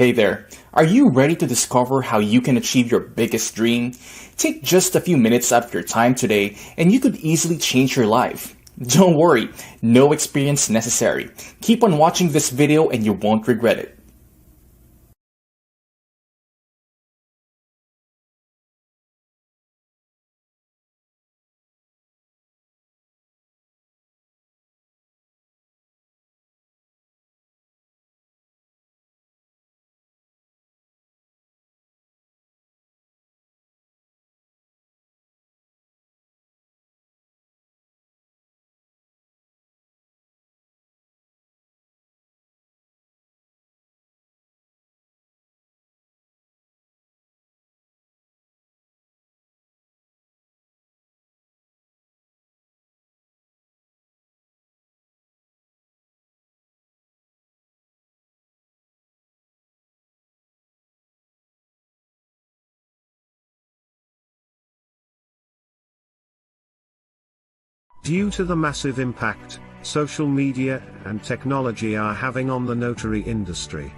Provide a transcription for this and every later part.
Hey there, are you ready to discover how you can achieve your biggest dream? Take just a few minutes out of your time today and you could easily change your life. Don't worry, no experience necessary. Keep on watching this video and you won't regret it. Due to the massive impact social media and technology are having on the notary industry,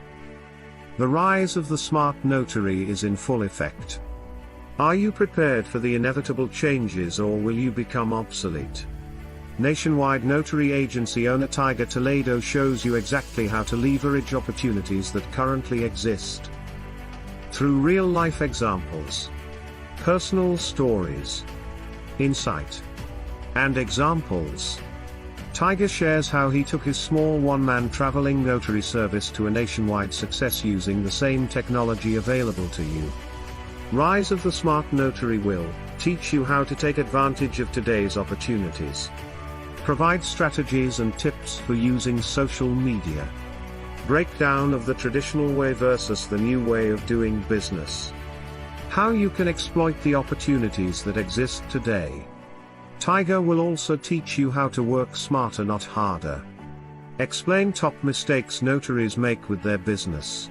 the rise of the smart notary is in full effect. Are you prepared for the inevitable changes, or will you become obsolete? Nationwide notary agency owner Tiger Toledo shows you exactly how to leverage opportunities that currently exist. Through real-life examples, personal stories, insight, and examples, Tiger shares how he took his small one-man traveling notary service to a nationwide success using the same technology available to you. Rise of the Smart Notary will teach you how to take advantage of today's opportunities. Provide strategies and tips for using social media. Breakdown of the traditional way versus the new way of doing business. How you can exploit the opportunities that exist today. Tiger will also teach you how to work smarter, not harder. Explain top mistakes notaries make with their business.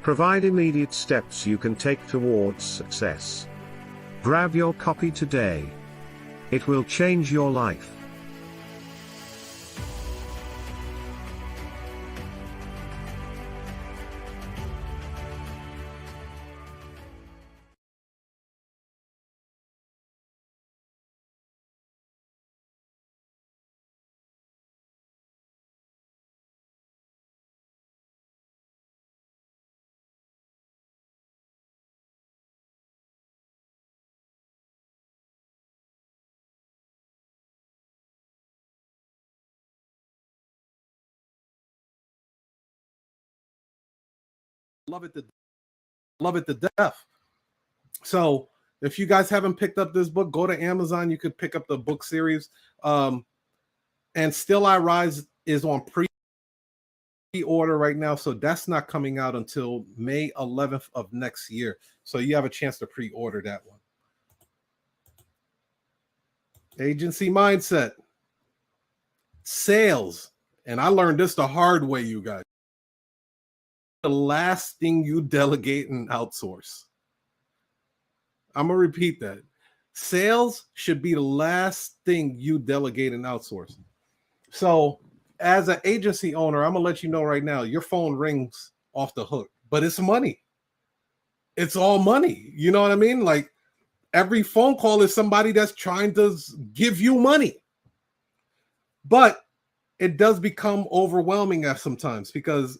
Provide immediate steps you can take towards success. Grab your copy today. It will change your life. Love it to death. So if you guys haven't picked up this book, go to Amazon. You could pick up the book series. And Still I Rise is on pre-order right now. So that's not coming out until May 11th of next year. So you have a chance to pre-order that one. Agency mindset. Sales. And I learned this the hard way, you guys. The last thing you delegate and outsource. I'm going to repeat that. Sales should be the last thing you delegate and outsource. So as an agency owner, I'm going to let you know right now, your phone rings off the hook, but it's money. It's all money. You know what I mean? Like every phone call is somebody that's trying to give you money. But it does become overwhelming at sometimes because,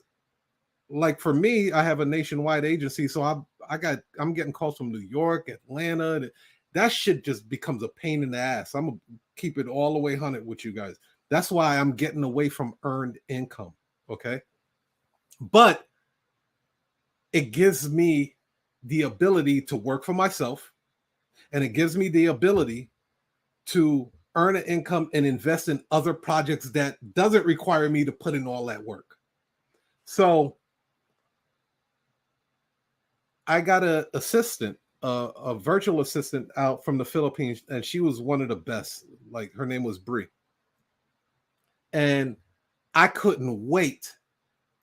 like for me, I have a nationwide agency, so I'm getting calls from New York, Atlanta. That shit just becomes a pain in the ass. I'm gonna keep it all the way 100 with you guys. That's why I'm getting away from earned income. Okay, but it gives me the ability to work for myself, and it gives me the ability to earn an income and invest in other projects that doesn't require me to put in all that work. So I got a assistant, a virtual assistant out from the Philippines, and she was one of the best. Like her name was Bree, and I couldn't wait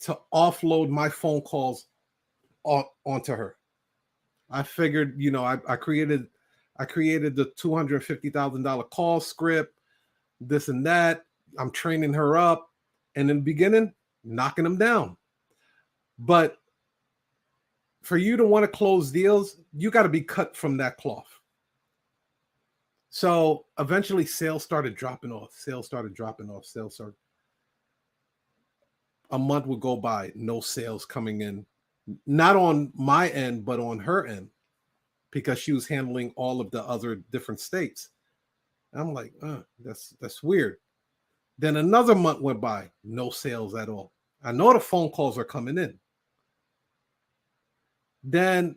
to offload my phone calls onto her. I figured, I created the $250,000 call script, this and that. I'm training her up, and in the beginning, knocking them down, but for you to want to close deals, you got to be cut from that cloth. So eventually sales started dropping off. A month would go by, no sales coming in, not on my end, but on her end, because she was handling all of the other different states. I'm like, that's weird. Then another month went by, no sales at all. I know the phone calls are coming in. Then,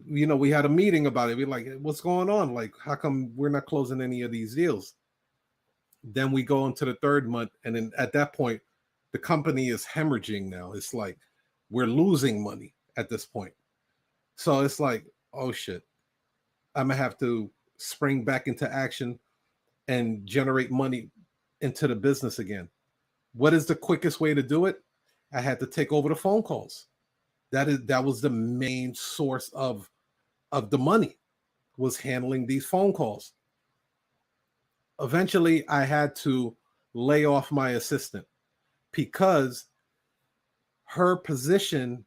we had a meeting about it. We're like, what's going on? Like, how come we're not closing any of these deals? Then we go into the third month. And then at that point, the company is hemorrhaging now. It's like, we're losing money at this point. So it's like, oh shit, I'm gonna have to spring back into action and generate money into the business again. What is the quickest way to do it? I had to take over the phone calls. That was the main source of the money, was handling these phone calls. Eventually, I had to lay off my assistant because her position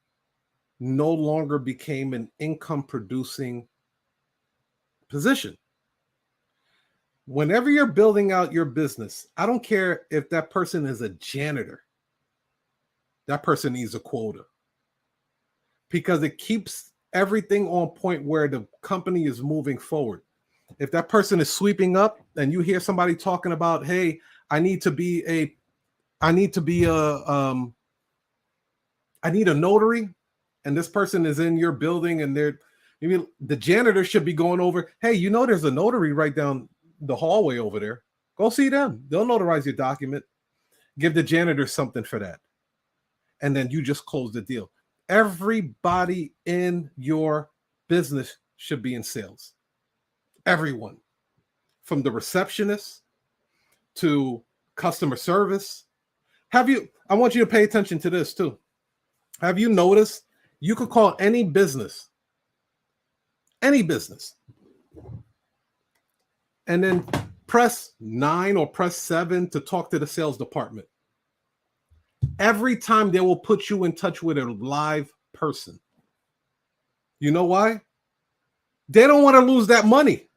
no longer became an income producing position. Whenever you're building out your business, I don't care if that person is a janitor, that person needs a quota, because it keeps everything on point where the company is moving forward. If that person is sweeping up and you hear somebody talking about, hey, I need a notary, and this person is in your building and maybe the janitor should be going over, hey, there's a notary right down the hallway over there. Go see them. They'll notarize your document. Give the janitor something for that. And then you just close the deal. Everybody in your business should be in sales. Everyone. From the receptionist to customer service. I want you to pay attention to this too. Have you noticed you could call any business, and then press 9 or press 7 to talk to the sales department. Every time they will put you in touch with a live person. You know why? They don't want to lose that money.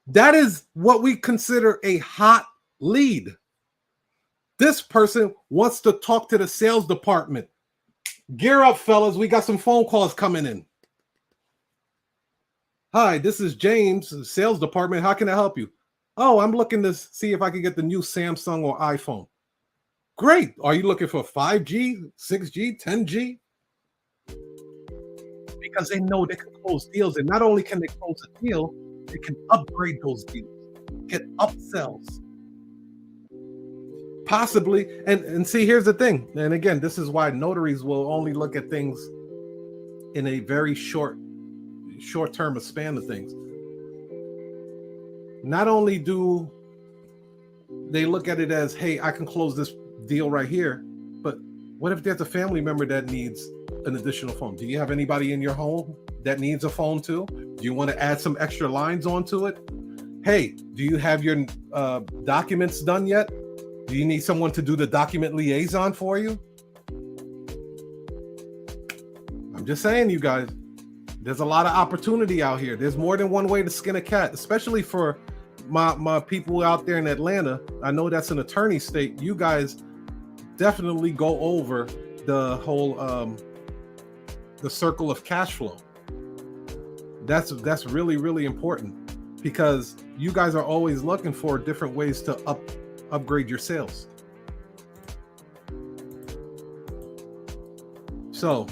That is what we consider a hot lead. This person wants to talk to the sales department. Gear up, fellas. We got some phone calls coming in. Hi, this is James, sales department. How can I help you? Oh, I'm looking to see if I can get the new Samsung or iPhone. Great. Are you looking for 5G, 6G, 10G? Because they know they can close deals. And not only can they close a deal, they can upgrade those deals, get upsells. Possibly. And see, here's the thing. And again, this is why notaries will only look at things in a very short term of span of things. Not only do they look at it as, hey, I can close this deal right here, but what if there's a family member that needs an additional phone? Do you have anybody in your home that needs a phone too? Do you want to add some extra lines onto it? Hey, do you have your documents done yet? Do you need someone to do the document liaison for you? I'm just saying, you guys, there's a lot of opportunity out here. There's more than one way to skin a cat, especially for my people out there in Atlanta. I know that's an attorney state. You guys definitely go over the whole the circle of cash flow. That's really, really important, because you guys are always looking for different ways to upgrade your sales. So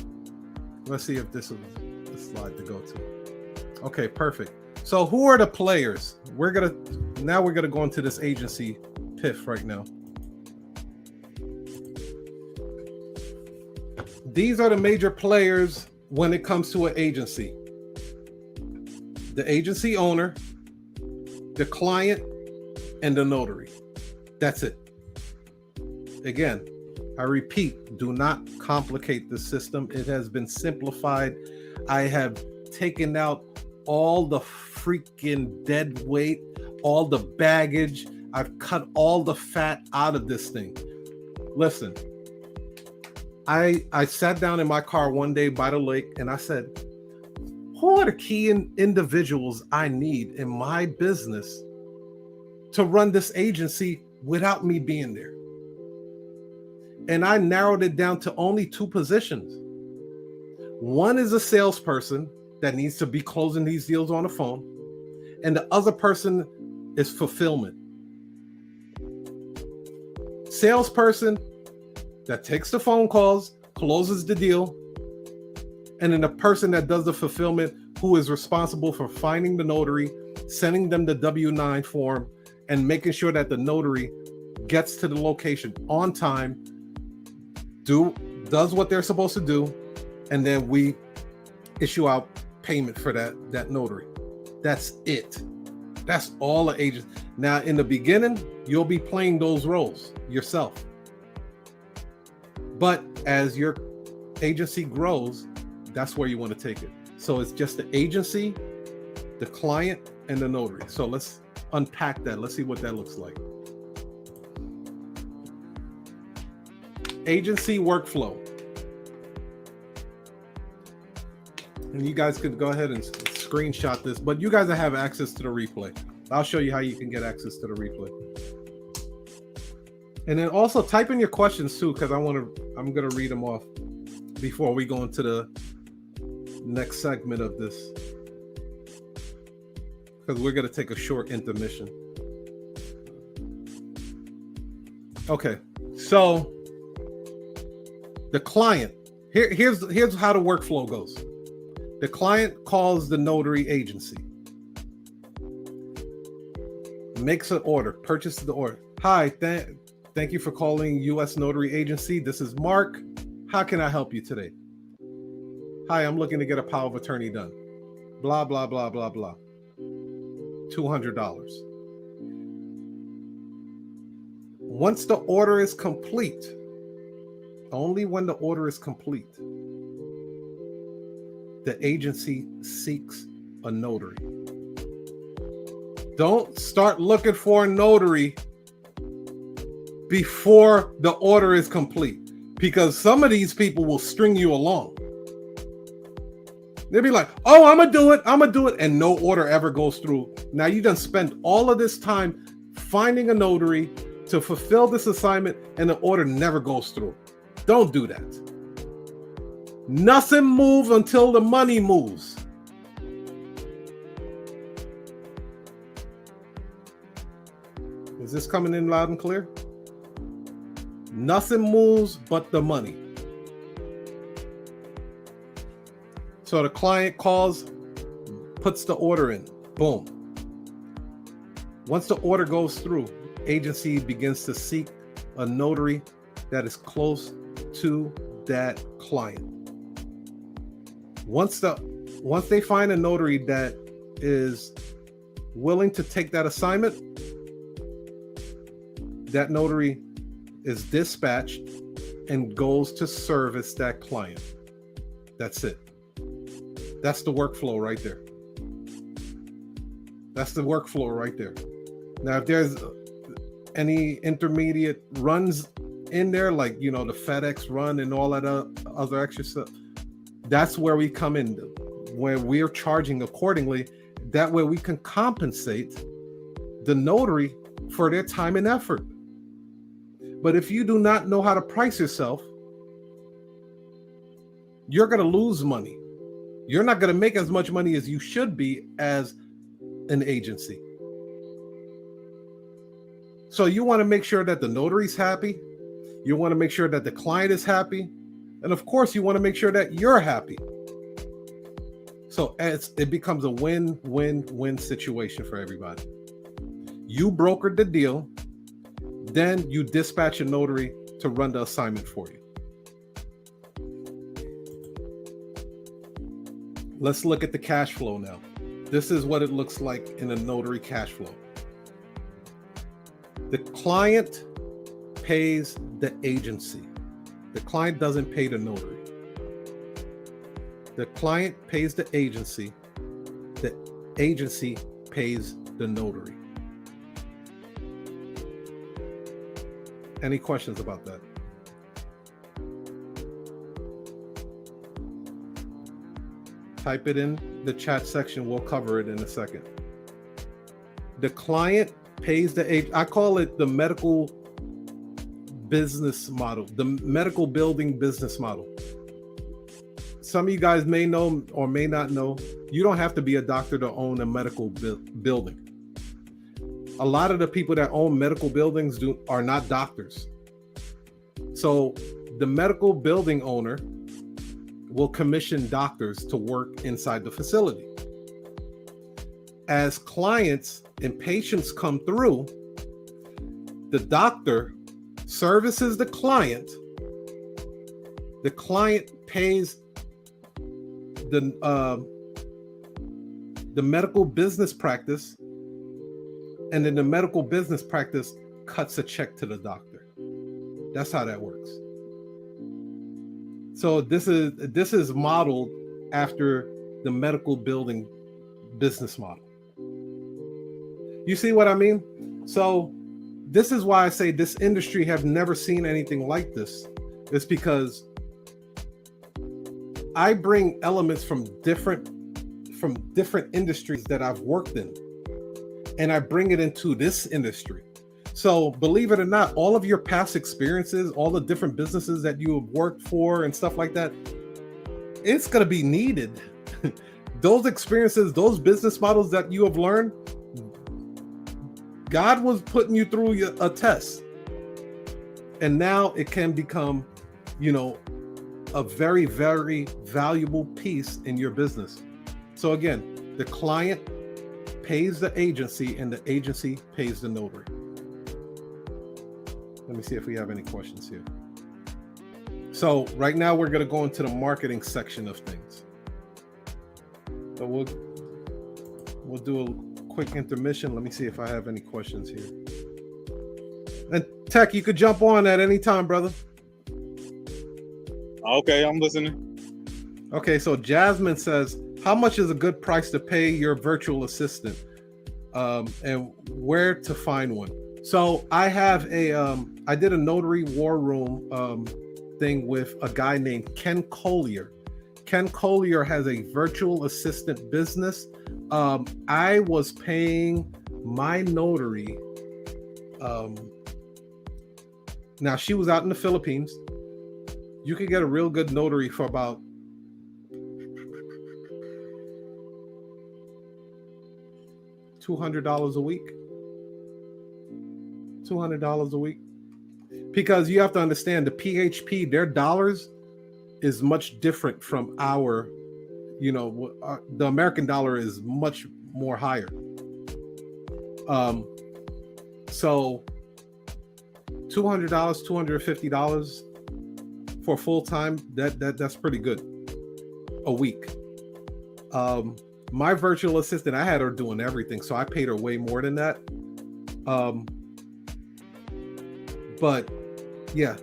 let's see if this is the slide to go to. Okay, perfect. So who are the players? We're gonna go into this agency piff right now. These are the major players when it comes to an agency. The agency owner, the client, and the notary. That's it. Again, I repeat, do not complicate the system. It has been simplified. I have taken out all the freaking dead weight, all the baggage. I've cut all the fat out of this thing. Listen, I sat down in my car one day by the lake and I said, who are the key individuals I need in my business to run this agency without me being there? And I narrowed it down to only 2 positions. One is a salesperson that needs to be closing these deals on the phone, and the other person is fulfillment. Salesperson that takes the phone calls, closes the deal, and then the person that does the fulfillment, who is responsible for finding the notary, sending them the W-9 form, and making sure that the notary gets to the location on time, does what they're supposed to do, and then we issue out payment for that notary. That's it. That's all the agents. Now, in the beginning, you'll be playing those roles yourself. But as your agency grows, that's where you want to take it. So it's just the agency, the client, and the notary. So let's unpack that. Let's see what that looks like. Agency workflow. And you guys could go ahead and screenshot this, but you guys have access to the replay. I'll show you how you can get access to the replay. And then also type in your questions too, because I'm gonna read them off before we go into the next segment of this, because we're gonna take a short intermission. Okay, so the client, here's how the workflow goes. The client calls the notary agency, makes an order, purchases the order. Hi, thank you for calling U.S. Notary Agency. This is Mark. How can I help you today? Hi, I'm looking to get a power of attorney done. Blah, blah, blah, blah, blah. $200. Once the order is complete, only when the order is complete, the agency seeks a notary. Don't start looking for a notary before the order is complete, because some of these people will string you along. They'll be like, oh, I'm gonna do it, and no order ever goes through. Now you done spent all of this time finding a notary to fulfill this assignment, and the order never goes through. Don't do that. Nothing moves until the money moves. Is this coming in loud and clear? Nothing moves but the money. So the client calls, puts the order in, boom. Once the order goes through, agency begins to seek a notary that is close to that client. Once they find a notary that is willing to take that assignment, that notary is dispatched and goes to service that client. That's it. That's the workflow right there. That's the workflow right there. Now, if there's any intermediate runs in there, like, the FedEx run and all that other extra stuff, that's where we come in, where we're charging accordingly. That way we can compensate the notary for their time and effort. But if you do not know how to price yourself, you're going to lose money. You're not going to make as much money as you should be as an agency. So you want to make sure that the notary's happy. You want to make sure that the client is happy. And of course, you want to make sure that you're happy. So it becomes a win-win-win situation for everybody. You brokered the deal, then you dispatch a notary to run the assignment for you. Let's look at the cash flow now. This is what it looks like in a notary cash flow. The client pays the agency. The client doesn't pay the notary. The client pays the agency. The agency pays the notary. Any questions about that? Type it in the chat section. We'll cover it in a second. The client pays the agent. I call it the medical business model, the medical building business model. Some of you guys may know or may not know, you don't have to be a doctor to own a medical building. A lot of the people that own medical buildings are not doctors. So the medical building owner will commission doctors to work inside the facility. As clients and patients come through, the doctor services the client pays the medical business practice, and then the medical business practice cuts a check to the doctor. That's how that works. So this is modeled after the medical building business model. You see what I mean? So this is why I say this industry have never seen anything like this. It's because I bring elements from different industries that I've worked in, and I bring it into this industry. So believe it or not, all of your past experiences, all the different businesses that you have worked for and stuff like that, it's going to be needed. Those experiences, those business models that you have learned, God was putting you through a test. And now it can become, a very, very valuable piece in your business. So again, the client pays the agency and the agency pays the notary. Let me see if we have any questions here. So right now we're going to go into the marketing section of things. So we'll do a quick intermission. Let me see if I have any questions here. And Tech, you could jump on at any time, brother. Okay, I'm listening. Okay, so Jasmine says, how much is a good price to pay your virtual assistant, and where to find one? So I have I did a notary war room thing with a guy named Ken Collier. Ken Collier has a virtual assistant business. I was paying my notary. Now she was out in the Philippines. You could get a real good notary for about $200 a week. $200 a week. Because you have to understand the PHP, their dollars is much different from our, the American dollar is much more higher. So $200, $250 for full time, that's pretty good a week. My virtual assistant, I had her doing everything, so I paid her way more than that. But yeah,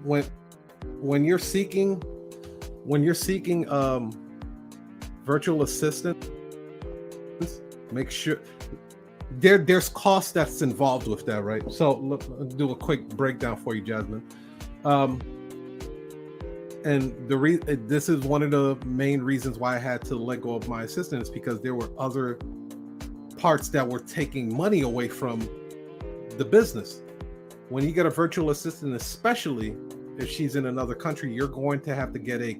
when you're seeking virtual assistants, make sure there's cost that's involved with that, right? So let's do a quick breakdown for you, Jasmine. And this is one of the main reasons why I had to let go of my assistant, is because there were other parts that were taking money away from the business. When you get a virtual assistant, especially if she's in another country, you're going to have to get a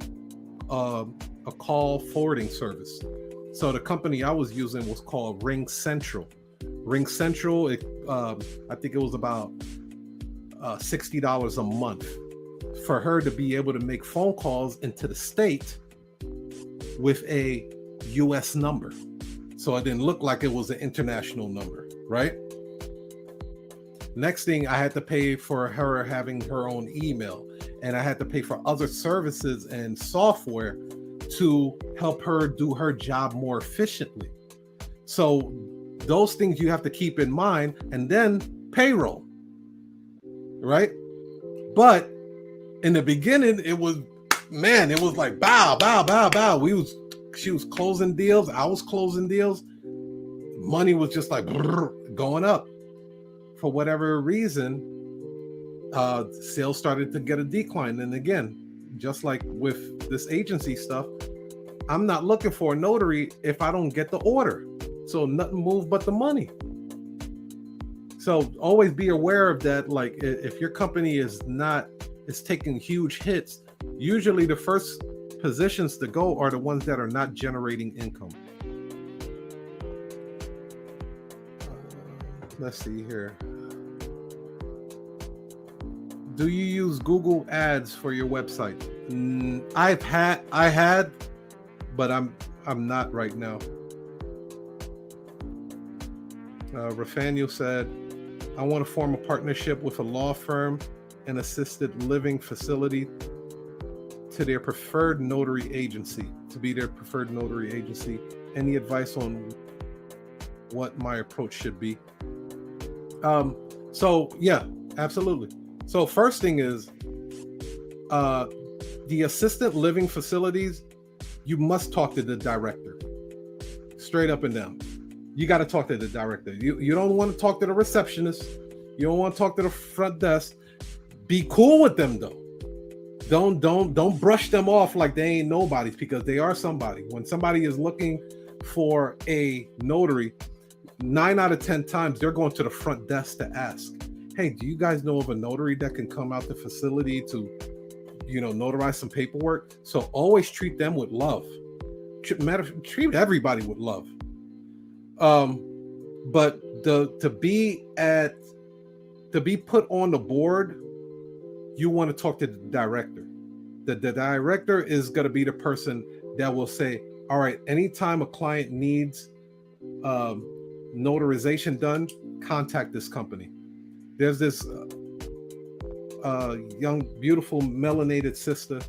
call forwarding service. So the company I was using was called Ring Central. Ring Central, I think it was about $60 a month for her to be able to make phone calls into the state with a US number. So it didn't look like it was an international number, right? Next thing, I had to pay for her having her own email, and I had to pay for other services and software to help her do her job more efficiently. So those things you have to keep in mind, and then payroll, right? But in the beginning, it was like bow, bow, bow, bow. She was closing deals. I was closing deals. Money was just like going up. For whatever reason, sales started to get a decline. And again, just like with this agency stuff, I'm not looking for a notary if I don't get the order. So nothing move but the money. So always be aware of that. Like if your company is taking huge hits, usually the first positions to go are the ones that are not generating income. Let's see here. Do you use Google Ads for your website? I had, but I'm not right now. Rafael said, I want to form a partnership with a law firm and assisted living facility to their preferred notary agency, to be their preferred notary agency. Any advice on what my approach should be? So yeah, absolutely. So first thing is, the assisted living facilities, you must talk to the director, straight up and down. You got to talk to the director. You don't want to talk to the receptionist. You don't want to talk to the front desk. Be cool with them though. Don't brush them off like they ain't nobodies, because they are somebody. When somebody is looking for a notary, 9 out of 10 times they're going to the front desk to ask, hey, do you guys know of a notary that can come out the facility to, notarize some paperwork? So always treat them with love. Treat everybody with love. But to be put on the board, you want to talk to the director. The director is going to be the person that will say, all right, anytime a client needs notarization done, contact this company. There's this young, beautiful, melanated sister.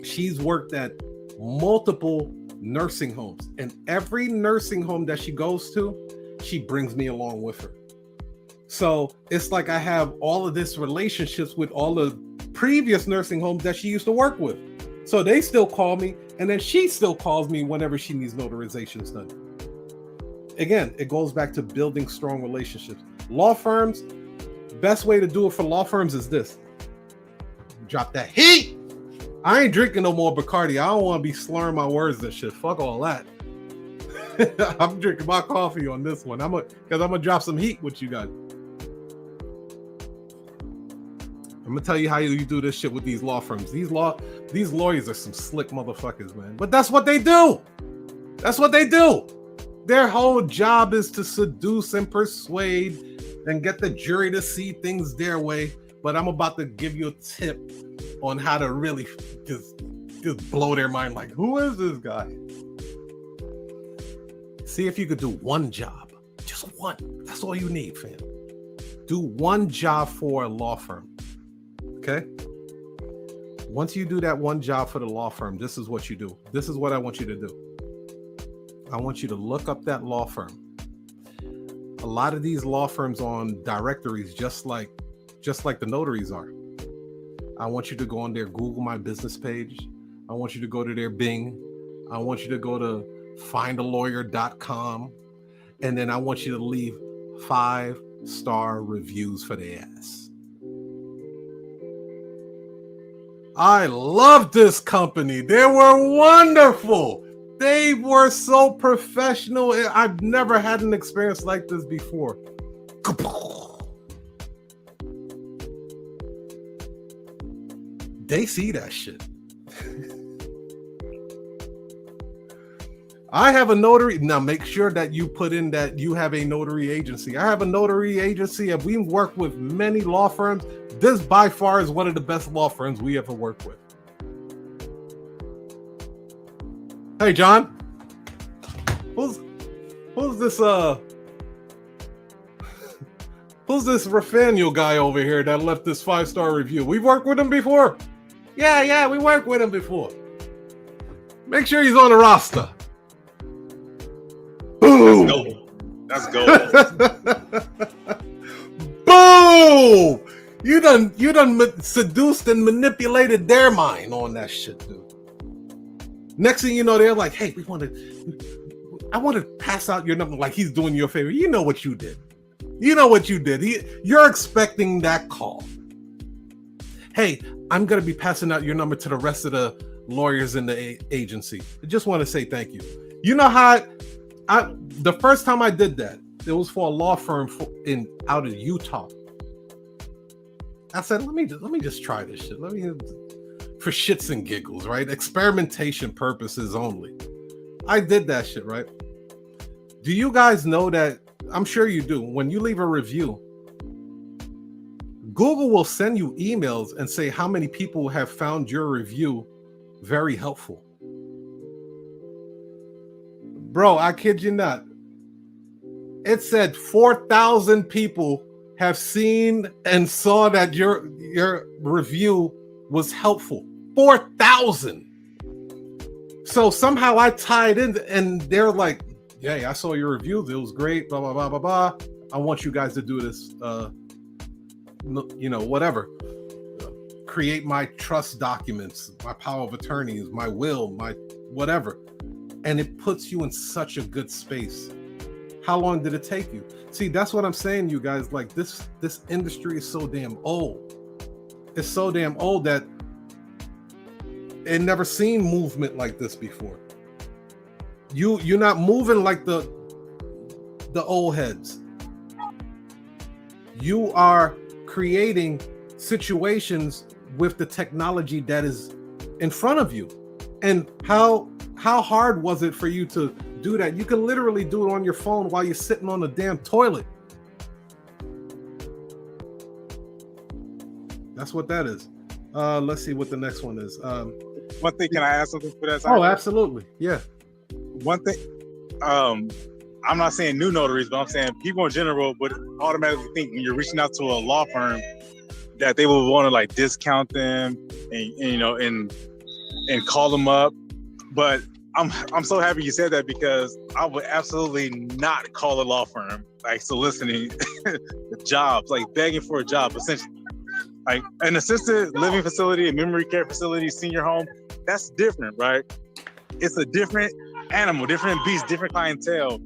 She's worked at multiple nursing homes, and every nursing home that she goes to, she brings me along with her. So it's like I have all of this relationships with all the previous nursing homes that she used to work with. So they still call me, and then she still calls me whenever she needs notarizations done. Again, it goes back to building strong relationships. Law firms, best way to do it for law firms is this. Drop that heat. I ain't drinking no more Bacardi. I don't want to be slurring my words and shit. Fuck all that. I'm drinking my coffee on this one. Because I'm gonna drop some heat with you guys. I'm gonna tell you how you do this shit with these law firms. These lawyers are some slick motherfuckers, man. But that's what they do. That's what they do. Their whole job is to seduce and persuade and get the jury to see things their way. But I'm about to give you a tip on how to really just blow their mind. Like, who is this guy? See if you could do one job. Just one. That's all you need, fam. Do one job for a law firm. Okay? Once you do that one job for the law firm, this is what you do. This is what I want you to do. I want you to look up that law firm. A lot of these law firms on directories, just like the notaries are. I want you to go on their Google My Business page. I want you to go to their Bing. I want you to go to findalawyer.com. And then I want you to leave 5-star reviews for their ass. I love this company. They were wonderful. They were so professional. I've never had an experience like this before. They see that shit. I have a notary. Now make sure that you put in that you have a notary agency. I have a notary agency, and we've worked with many law firms. This by far is one of the best law firms we ever worked with. Hey, John. Who's this who's this Rafael guy over here that left this 5-star review? We've worked with him before. Yeah, we worked with him before. Make sure he's on the roster. Boom. That's gold. Boom. You done seduced and manipulated their mind on that shit, dude. Next thing you know, they're like, hey, I want to pass out your number, like he's doing you a favor. You know what you did. You're expecting that call. hey, I'm going to be passing out your number to the rest of the lawyers in the agency. I just want to say thank you. You know how the first time I did that, it was for a law firm out of Utah. I said, let me just try this shit. For shits and giggles, right? Experimentation purposes only. I did that shit, right? Do you guys know that? I'm sure you do. When you leave a review, Google will send you emails and say how many people have found your review very helpful. Bro, I kid you not. It said 4,000 people have seen and saw that your review was helpful. 4,000. So somehow I tied in, and they're like, "Hey, I saw your reviews. It was great. Blah blah blah blah blah. I want you guys to do this. Whatever. Create my trust documents, my power of attorneys, my will, my whatever." And it puts you in such a good space. How long did it take you? See, that's what I'm saying, you guys. Like this industry is so damn old. It's so damn old that it never seen movement like this before. You're not moving like the old heads. You are creating situations with the technology that is in front of you. And how hard was it for you to do that? You can literally do it on your phone while you're sitting on the damn toilet. That's what that is. Let's see what the next one is. One thing, can I ask something for that? Oh, absolutely. Yeah. One thing, I'm not saying new notaries, but I'm saying people in general would automatically think when you're reaching out to a law firm that they will want to like discount them and call them up. But I'm so happy you said that, because I would absolutely not call a law firm like soliciting jobs, like begging for a job, essentially. Like an assisted living facility, a memory care facility, senior home, that's different, right? It's a different animal, different beast, different clientele.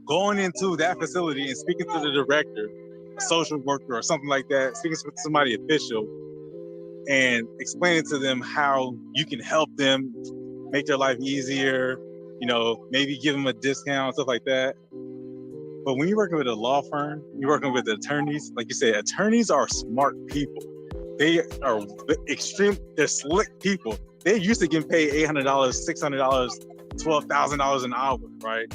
Going into that facility and speaking to the director, a social worker or something like that, speaking to somebody official and explaining to them how you can help them make their life easier, maybe give them a discount, stuff like that. But when you're working with a law firm, you're working with attorneys, like you said, attorneys are smart people. They are they're slick people. They're used to getting paid $800, $600, $12,000 an hour, right?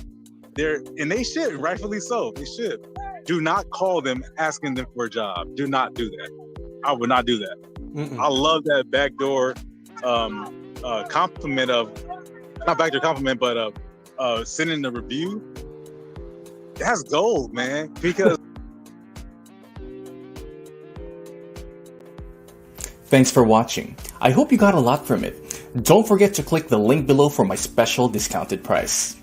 And they should, rightfully so, they should. Do not call them asking them for a job. Do not do that. I would not do that. I love that backdoor compliment not backdoor compliment, but sending the review. That's gold, man, because Thanks for watching. I hope you got a lot from it. Don't forget to click the link below for my special discounted price.